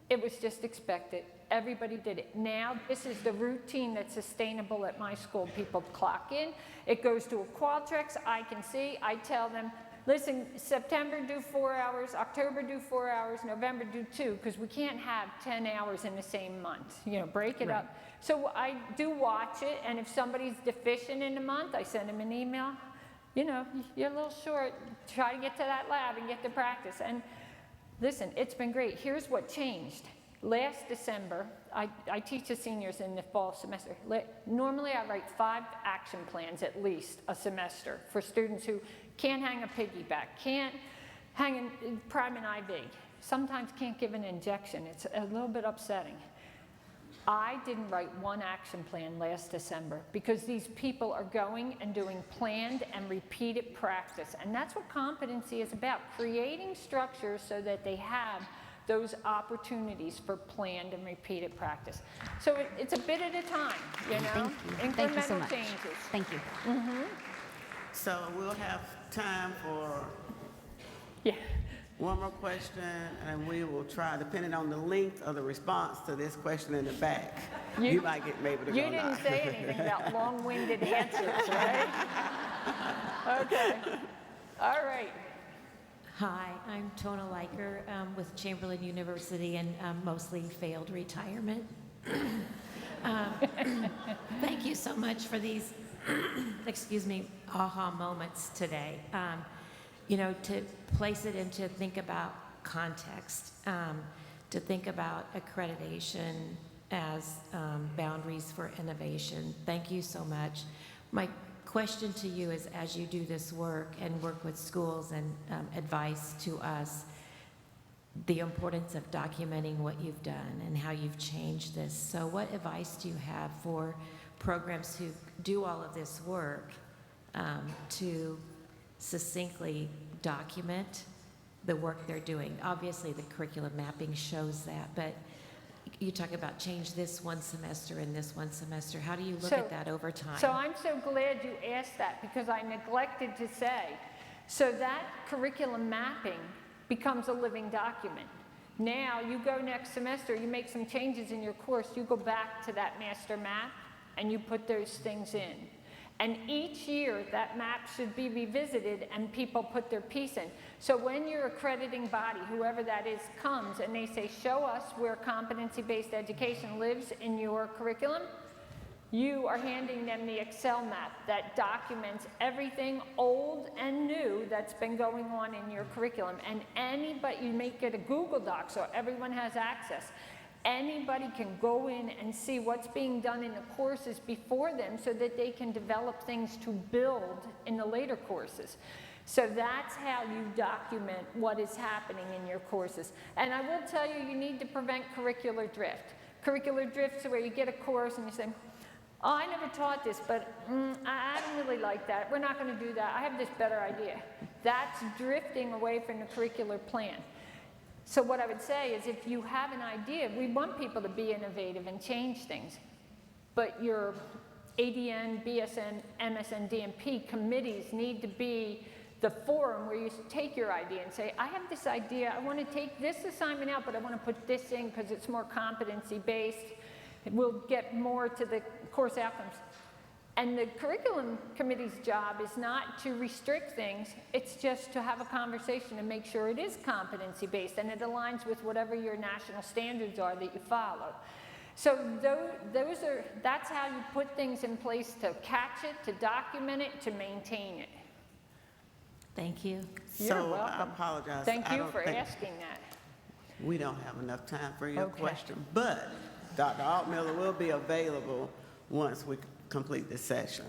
it was just expected. Everybody did it. Now, this is the routine that's sustainable at my school. People clock in. It goes to a Qualtrics. I can see. I tell them, listen, September do 4 hours, October do 4 hours, November do 2, because we can't have 10 hours in the same month. You know, break it up. So I do watch it, and if somebody's deficient in a month, I send them an email. You know, you're a little short. Try to get to that lab and get to practice. And listen, it's been great. Here's what changed. Last December, I teach the seniors in the fall semester. Normally, I write 5 action plans at least a semester for students who can't hang a piggyback, can't hang a prime an IV, sometimes can't give an injection. It's a little bit upsetting. I didn't write 1 action plan last December because these people are going and doing planned and repeated practice. And that's what competency is about, creating structures so that they have those opportunities for planned and repeated practice. So it's a bit at a time, you know?
Thank you. Thank you so much.
Changes.
Thank you.
So we'll have time for one more question, and we will try, depending on the length of the response to this question in the back, you might get maybe to go.
You didn't say anything about long-winded answers, right? Okay. All right.
Hi, I'm Tona Leiker with Chamberlain University and mostly failed retirement. Thank you so much for these, excuse me, aha moments today. You know, to place it and to think about context, to think about accreditation as boundaries for innovation. Thank you so much. My question to you is, as you do this work and work with schools and advice to us, the importance of documenting what you've done and how you've changed this. So what advice do you have for programs who do all of this work to succinctly document the work they're doing? Obviously, the curriculum mapping shows that, but you talk about change this one semester and this one semester. How do you look at that over time?
So I'm so glad you asked that because I neglected to say. So that curriculum mapping becomes a living document. Now you go next semester, you make some changes in your course, you go back to that master map and you put those things in. And each year that map should be revisited and people put their piece in. So when your accrediting body, whoever that is, comes and they say, show us where competency-based education lives in your curriculum, you are handing them the Excel map that documents everything old and new that's been going on in your curriculum. And anybody, you make it a Google Doc so everyone has access. Anybody can go in and see what's being done in the courses before them so that they can develop things to build in the later courses. So that's how you document what is happening in your courses. And I will tell you, you need to prevent curricular drift. Curricular drift is where you get a course and you say, oh, I never taught this, but I don't really like that. We're not going to do that. I have this better idea. That's drifting away from the curricular plan. So what I would say is if you have an idea, we want people to be innovative and change things, but your ADN, BSN, MSN, DMP committees need to be the forum where you take your idea and say, I have this idea, I want to take this assignment out, but I want to put this in because it's more competency-based. We'll get more to the course outcomes. And the curriculum committee's job is not to restrict things, it's just to have a conversation and make sure it is competency-based and it aligns with whatever your national standards are that you follow. So that's how you put things in place to catch it, to document it, to maintain it.
Thank you.
You're
So I
welcome.
apologize.
Thank
I
you
don't
for
think
asking that.
We don't have enough time for your
Okay.
question, but Dr. Altmiller will be available once we complete this session.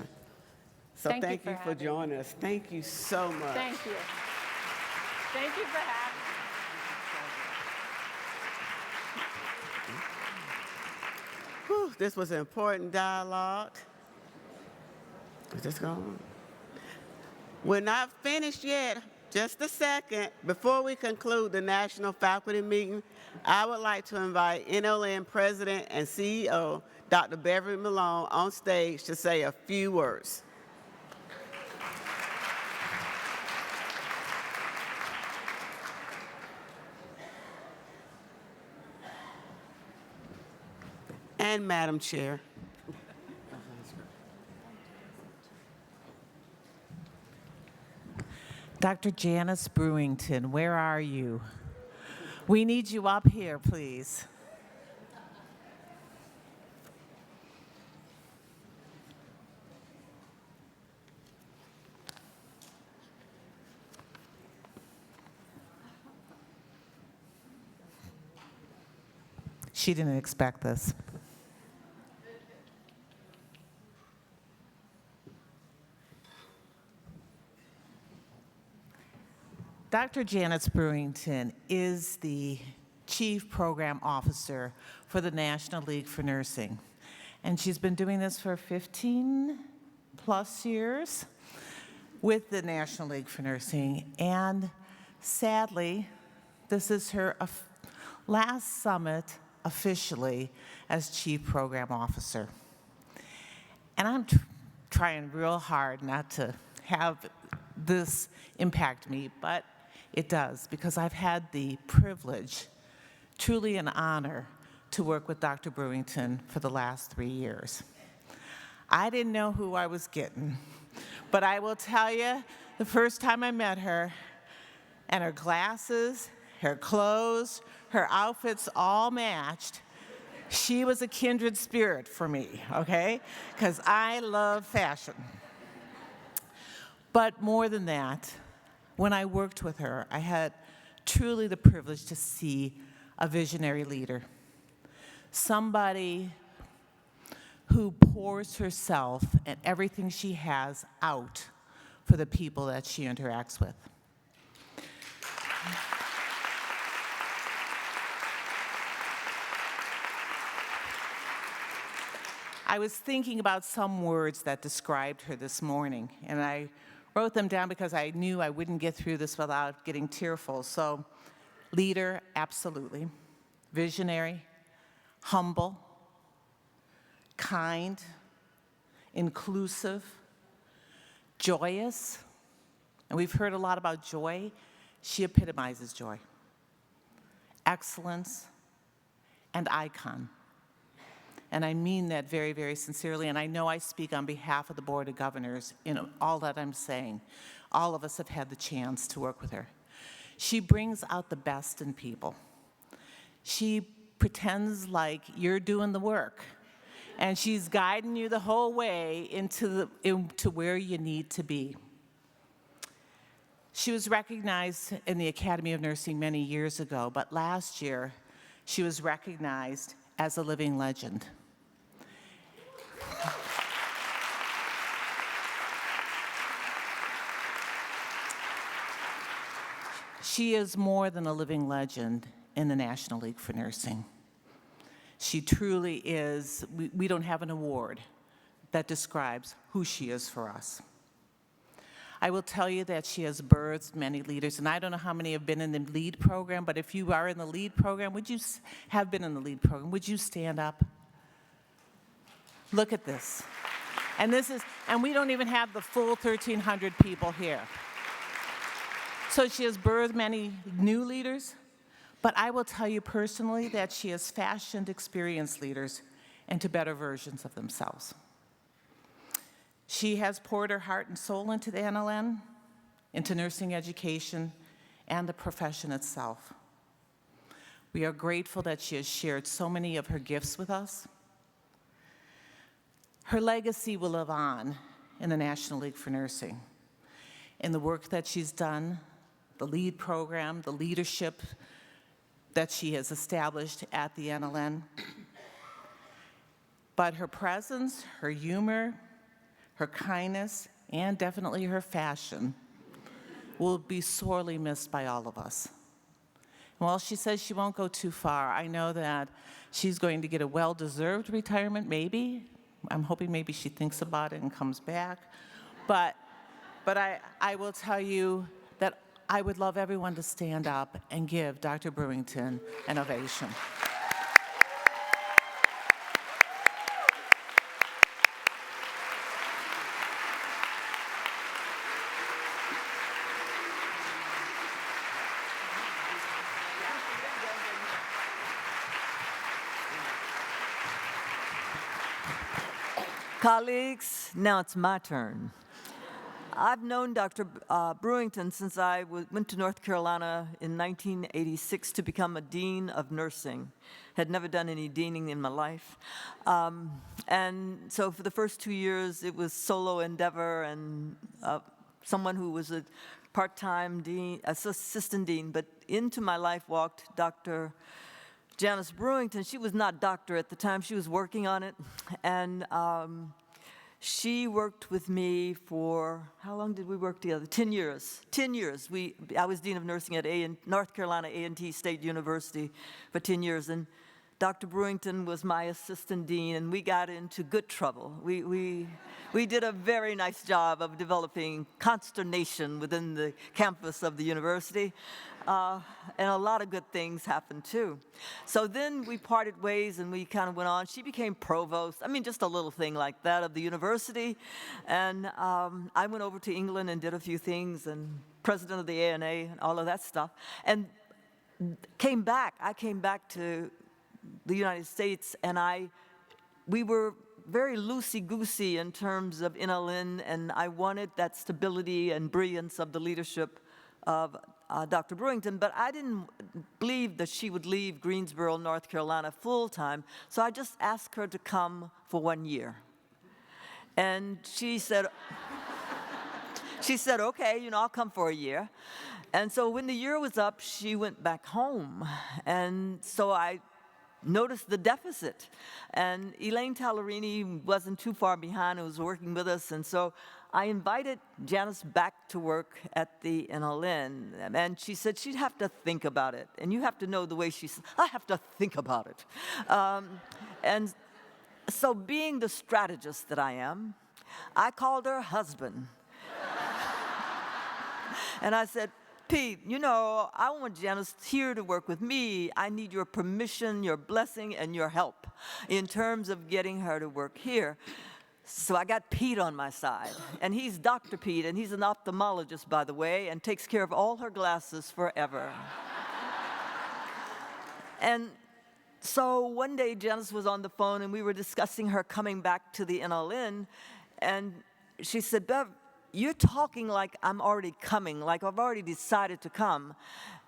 So
Thank you
thank
for
you for
having me.
joining us. Thank you so much.
Thank you. Thank you for having me.
Whew, this was an important dialogue. Is this going? We're not finished yet. Just a second. Before we conclude the National Faculty Meeting, I would like to invite NLN President and CEO, Dr. Beverly Malone, on stage to say a few words. And Madam Chair.
Dr. Janice Brewington, where are you? We need you up here, please. She didn't expect this. Dr. Janice Brewington is the Chief Program Officer for the National League for Nursing. And she's been doing this for 15 plus years with the National League for Nursing. And sadly, this is her last summit officially as Chief Program Officer. And I'm trying real hard not to have this impact me, but it does, because I've had the privilege, truly an honor, to work with Dr. Brewington for the last 3 years. I didn't know who I was getting, but I will tell you, the first time I met her, and her glasses, her clothes, her outfits all matched, she was a kindred spirit for me, okay? Because I love fashion. But more than that, when I worked with her, I had truly the privilege to see a visionary leader, somebody who pours herself and everything she has out for the people that she interacts with. I was thinking about some words that described her this morning, and I wrote them down because I knew I wouldn't get through this without getting tearful. So, leader, absolutely. Visionary, humble, kind, inclusive, joyous. And we've heard a lot about joy. She epitomizes joy. Excellence, and icon. And I mean that very, very sincerely, and I know I speak on behalf of the Board of Governors in all that I'm saying. All of us have had the chance to work with her. She brings out the best in people. She pretends like you're doing the work, and she's guiding you the whole way into where you need to be. She was recognized in the Academy of Nursing many years ago, but last year, she was recognized as a living legend. She is more than a living legend in the National League for Nursing. She truly is, we don't have an award that describes who she is for us. I will tell you that she has birthed many leaders, and I don't know how many have been in the LEAD program, but if you are in the LEAD program, would you have been in the LEAD program, would you stand up? Look at this. And we don't even have the full 1,300 people here. So she has birthed many new leaders, but I will tell you personally that she has fashioned experienced leaders into better versions of themselves. She has poured her heart and soul into the NLN, into nursing education, and the profession itself. We are grateful that she has shared so many of her gifts with us. Her legacy will live on in the National League for Nursing, in the work that she's done, the LEAD program, the leadership that she has established at the NLN. But her presence, her humor, her kindness, and definitely her fashion will be sorely missed by all of us. While she says she won't go too far, I know that she's going to get a well-deserved retirement, maybe. I'm hoping maybe she thinks about it and comes back. But I will tell you that I would love everyone to stand up and give Dr. Brewington an ovation.
Colleagues, now it's my turn. I've known Dr. Brewington since I went to North Carolina in 1986 to become a dean of nursing. Had never done any deaning in my life. And so for the first 2 years, it was solo endeavor and someone who was a part-time dean, assistant dean. But into my life walked Dr. Janice Brewington. She was not doctor at the time. She was working on it. And she worked with me for, how long did we work together? 10 years. 10 years. I was dean of nursing at North Carolina A&T State University for 10 years. And Dr. Brewington was my assistant dean, and we got into good trouble. We did a very nice job of developing consternation within the campus of the university. And a lot of good things happened, too. So then we parted ways, and we kind of went on. She became provost, just a little thing like that of the university. And I went over to England and did a few things, and president of the ANA and all of that stuff. And I came back to the United States, and we were very loosey-goosey in terms of NLN, and I wanted that stability and brilliance of the leadership of Dr. Brewington, but I didn't believe that she would leave Greensboro, North Carolina full-time, so I just asked her to come for 1 year. And she said, okay, I'll come for a year. And so when the year was up, she went back home, and so I noticed the deficit. And Elaine Tallerini wasn't too far behind and was working with us, and so I invited Janice back to work at the NLN, and she said she'd have to think about it. And you have to know the way she said, I have to think about it. And so being the strategist that I am, I called her husband. And I said, Pete, I want Janice here to work with me. I need your permission, your blessing, and your help in terms of getting her to work here. So I got Pete on my side, and he's Dr. Pete, and he's an ophthalmologist, by the way, and takes care of all her glasses forever. And so one day, Janice was on the phone, and we were discussing her coming back to the NLN, and she said, Bev, you're talking like I'm already coming, like I've already decided to come.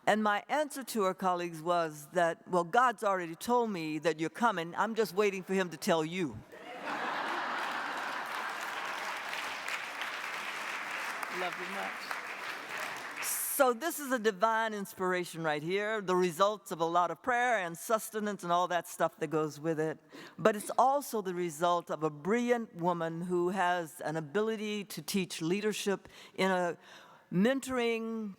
And my answer to her colleagues was that, well, God's already told me that you're coming. I'm just waiting for him to tell you. Love you much. So this is a divine inspiration right here, the results of a lot of prayer and sustenance and all that stuff that goes with it. But it's also the result of a brilliant woman who has an ability to teach leadership in a mentoring,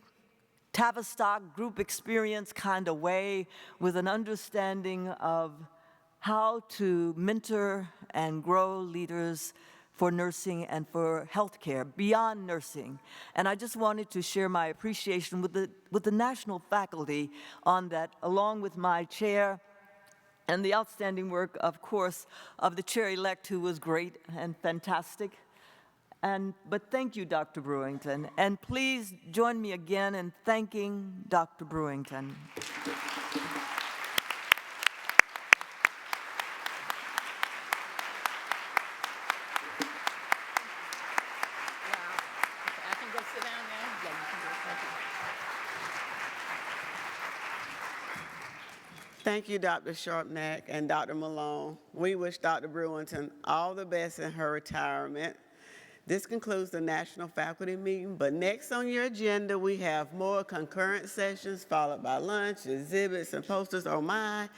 Tavistock group experience kind of way, with an understanding of how to mentor and grow leaders for nursing and for healthcare, beyond nursing. And I just wanted to share my appreciation with the national faculty on that, along with my chair and the outstanding work, of course, of the chair-elect, who was great and fantastic. But thank you, Dr. Brewington. And please join me again in thanking Dr. Brewington.
Thank you, Dr. Sharpnack and Dr. Malone. We wish Dr. Brewington all the best in her retirement. This concludes the National Faculty Meeting, but next on your agenda, we have more concurrent sessions followed by lunch, exhibits, and posters. Oh my.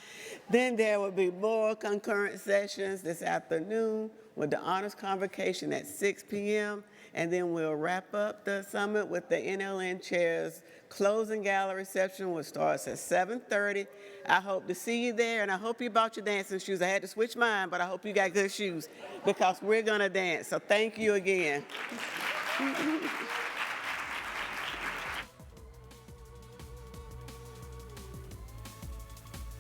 Then there will be more concurrent sessions this afternoon with the honors convocation at 6 p.m. And then we'll wrap up the summit with the NLN chairs closing gala reception, which starts at 7:30. I hope to see you there, and I hope you bought your dancing shoes. I had to switch mine, but I hope you got good shoes because we're gonna dance. So thank you again.